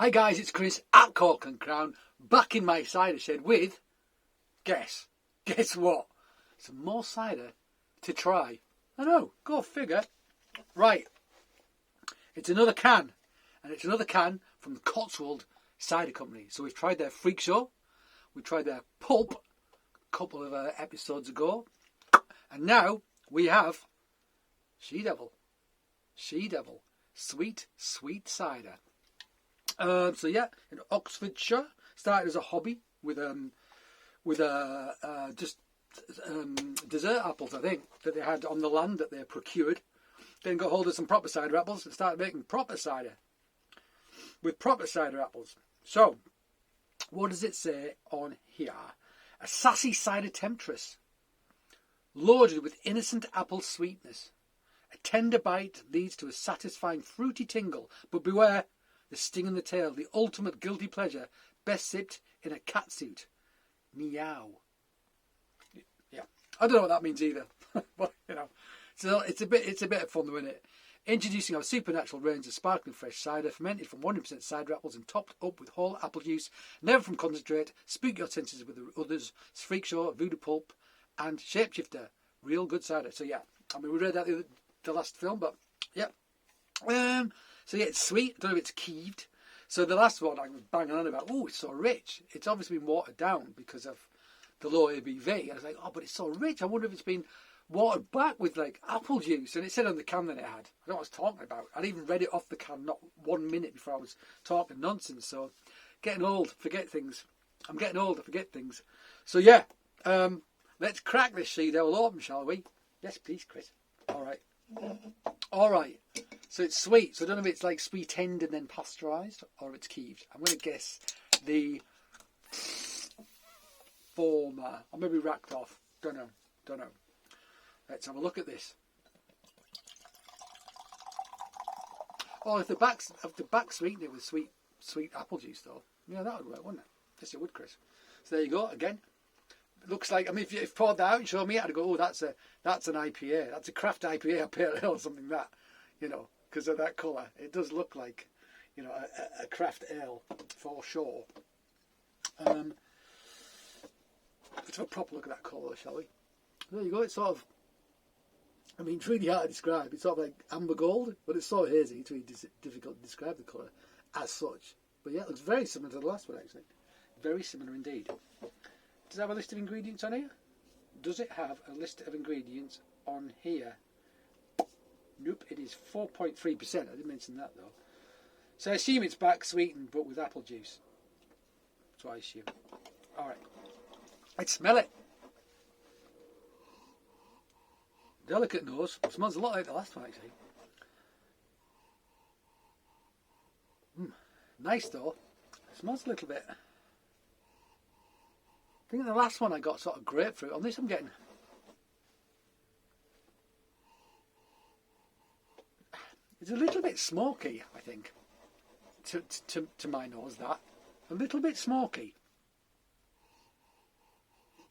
Hi guys, it's Chris at Cork and Crown, back in my cider shed with, guess what? Some more cider to try. I know, go figure. Right, it's another can, and it's another can from the Cotswold Cider Company. So we've tried their Freak Show, we tried their Pulp a couple of episodes ago, and now we have Cider, sweet cider. So yeah, in Oxfordshire, started as a hobby with just dessert apples, I think, that they had on the land that they procured. Then got hold of some proper cider apples and started making proper cider with proper cider apples. So, what does it say on here? A sassy cider temptress, loaded with innocent apple sweetness. A tender bite leads to a satisfying fruity tingle, but beware the sting in the tail, the ultimate guilty pleasure, best sipped in a catsuit. Meow. Yeah, I don't know what that means either, but you know, so it's a bit of fun, though, isn't it? Introducing our supernatural range of sparkling fresh cider, fermented from 100% cider apples and topped up with whole apple juice, never from concentrate. Spook your senses with the others. Freak Show, Voodoo Pulp, and Shapeshifter. Real good cider. So yeah, I mean, we read that the last film, but yeah. So yeah, it's sweet. I don't know if it's keeved. So the last one I was banging on about, oh, it's so rich. It's obviously been watered down because of the low ABV. I was like, oh, but it's so rich. I wonder if it's been watered back with like apple juice. And it said on the can that it had. I don't know what I was talking about. I'd even read it off the can not 1 minute before I was talking nonsense. So getting old, forget things. I'm getting old, I forget things. So yeah, let's crack this Cider open, shall we? Yes, please, Chris. All right. So it's sweet. So I don't know if it's like sweetened and then pasteurised or it's keeved. I'm going to guess the former. Or maybe racked off. Don't know. Let's have a look at this. Oh, if the back sweetened it with sweet apple juice though. Yeah, that would work, wouldn't it? Yes, it would, Chris. So there you go. Again, it looks like, I mean, if you poured that out and showed me, I'd go, oh, that's an IPA. That's a craft IPA, a pale ale, something like that, you know, because of that colour. It does look like, you know, a craft ale for sure. Let's have a proper look at that colour, shall we? There you go. It's sort of, I mean, it's really hard to describe. It's sort of like amber gold, but it's so hazy. It's really difficult to describe the colour as such. But yeah, it looks very similar to the last one, actually. Very similar indeed. Does it have a list of ingredients on here? Does it have a list of ingredients on here? Nope, it is 4.3%. I didn't mention that though. So I assume it's back sweetened but with apple juice. That's what I assume. Alright. Let's smell it. Delicate nose. It smells a lot like the last one actually. Nice though. It smells a little bit. I think in the last one I got sort of grapefruit. On this I'm getting... It's a little bit smoky, I think. To my nose, that. A little bit smoky.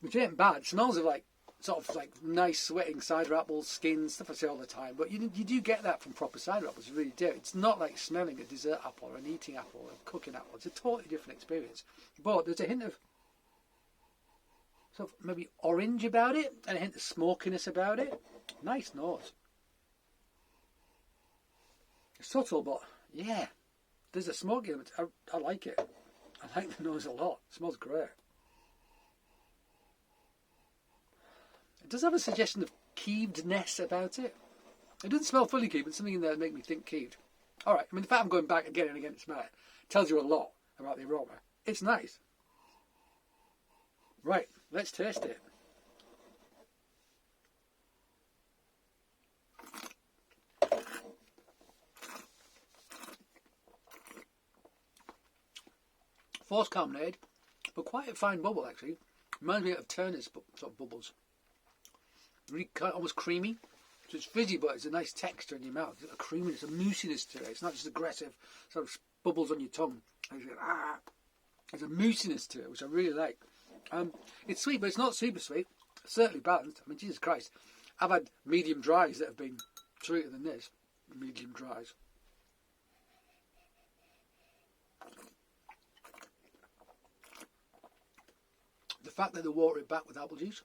Which ain't bad. It smells of like, sort of like nice sweating cider apples, skins, stuff I say all the time. But you do get that from proper cider apples, you really do. It's not like smelling a dessert apple or an eating apple or a cooking apple. It's a totally different experience. But there's a hint of sort of maybe orange about it and a hint of smokiness about it. Nice nose. It's subtle, but yeah, there's a smoky element. I like it. I like the nose a lot. It smells great. It does have a suggestion of keevedness about it. It doesn't smell fully keeved, but something in there that makes me think keeved. Alright, I mean, the fact I'm going back again and again to smell it tells you a lot about the aroma. It's nice. Right, let's taste it. Forced carbonade, but quite a fine bubble actually. Reminds me of Turner's sort of bubbles. Really kind of almost creamy. So it's fizzy, but it's a nice texture in your mouth. It's a creaminess, a moosiness to it. It's not just aggressive sort of bubbles on your tongue. There's a moosiness to it, which I really like. It's sweet, but it's not super sweet. It's certainly balanced. I mean, Jesus Christ. I've had medium dries that have been sweeter than this. Medium dries. the fact that they water it back with apple juice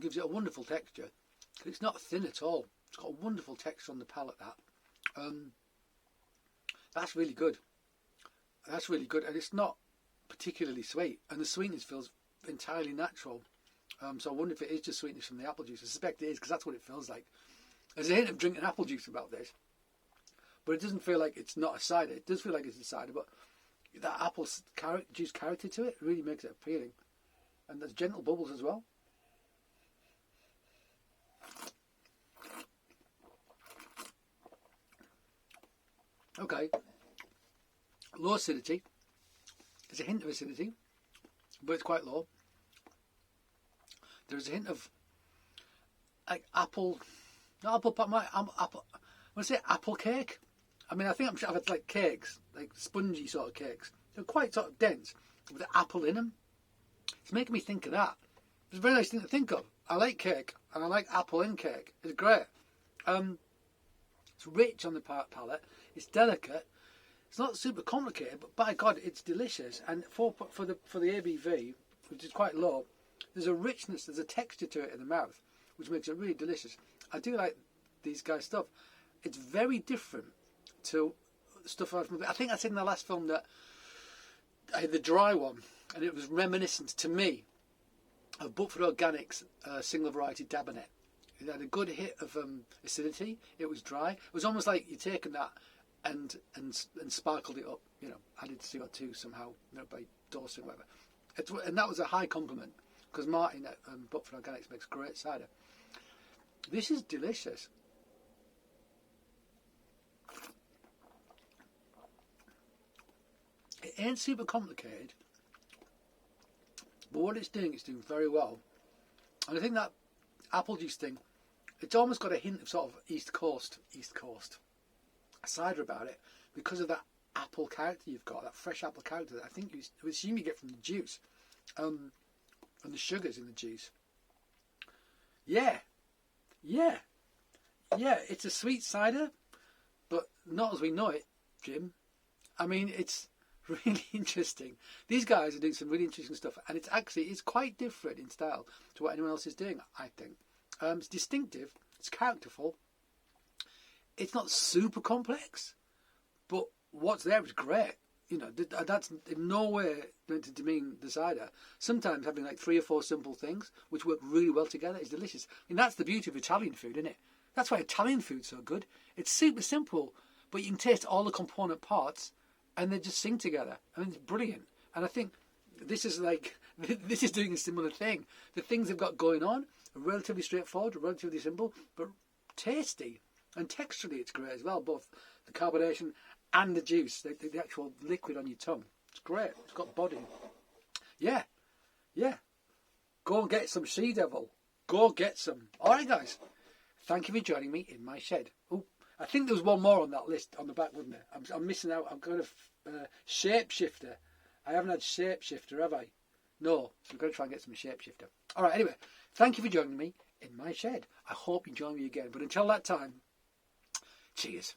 gives it a wonderful texture. It's not thin at all. It's got a wonderful texture on the palate. That's really good. That's really good, and it's not particularly sweet, and the sweetness feels entirely natural. So I wonder if it is just sweetness from the apple juice. I suspect it is, because that's what it feels like. There's a hint of drinking apple juice about this, but it doesn't feel like it's not a cider. It does feel like it's a cider, but that apple juice character to it really makes it appealing. And there's gentle bubbles as well. Okay, low acidity. There's a hint of acidity, but it's quite low. There's a hint of like apple, not apple pie, apple. I want to say apple cake. I mean, I think I've had like cakes, like spongy sort of cakes. They're quite sort of dense with the apple in them. It's making me think of that. It's a very nice thing to think of. I like cake, and I like apple in cake. It's great. It's rich on the palate. It's delicate. It's not super complicated, but by God, it's delicious. And for the ABV, which is quite low, there's a richness, there's a texture to it in the mouth, which makes it really delicious. I do like these guys' stuff. It's very different to stuff I think I said in the last film that I had the dry one, and it was reminiscent to me of Buckford Organics single variety Dabanet. It had a good hit of acidity. It was dry. It was almost like you'd taken that and sparkled it up, added CO2 somehow, by dosing or whatever. And that was a high compliment, because Martin at Buckford Organics makes great cider. This is delicious. It ain't super complicated, but what it's doing very well. And I think that apple juice thing, it's almost got a hint of sort of East Coast cider about it, because of that apple character you've got, that fresh apple character that I think you assume you get from the juice, and the sugars in the juice. Yeah, it's a sweet cider, but not as we know it, Jim. I mean, it's really interesting. These guys are doing some really interesting stuff, and it's quite different in style to what anyone else is doing, I think. It's distinctive, it's characterful, it's not super complex, but what's there is great. That's in no way meant to demean the cider. Sometimes having like 3 or 4 simple things which work really well together is delicious. I mean, that's the beauty of Italian food, isn't it? That's why Italian food's so good. It's super simple, but you can taste all the component parts and they just sing together. I mean, it's brilliant. And I think this is doing a similar thing. The things they've got going on are relatively straightforward, relatively simple, but tasty. And texturally it's great as well, both the carbonation and the juice, the actual liquid on your tongue. It's great. It's got body. Yeah. Go and get some Sea Devil. Go get some. All right, guys. Thank you for joining me in my shed. Oh, I think there was one more on that list on the back, wasn't there? I'm missing out. I've got a Shapeshifter. I haven't had Shapeshifter, have I? No. So I'm going to try and get some Shapeshifter. All right, anyway. Thank you for joining me in my shed. I hope you join me again. But until that time, cheers.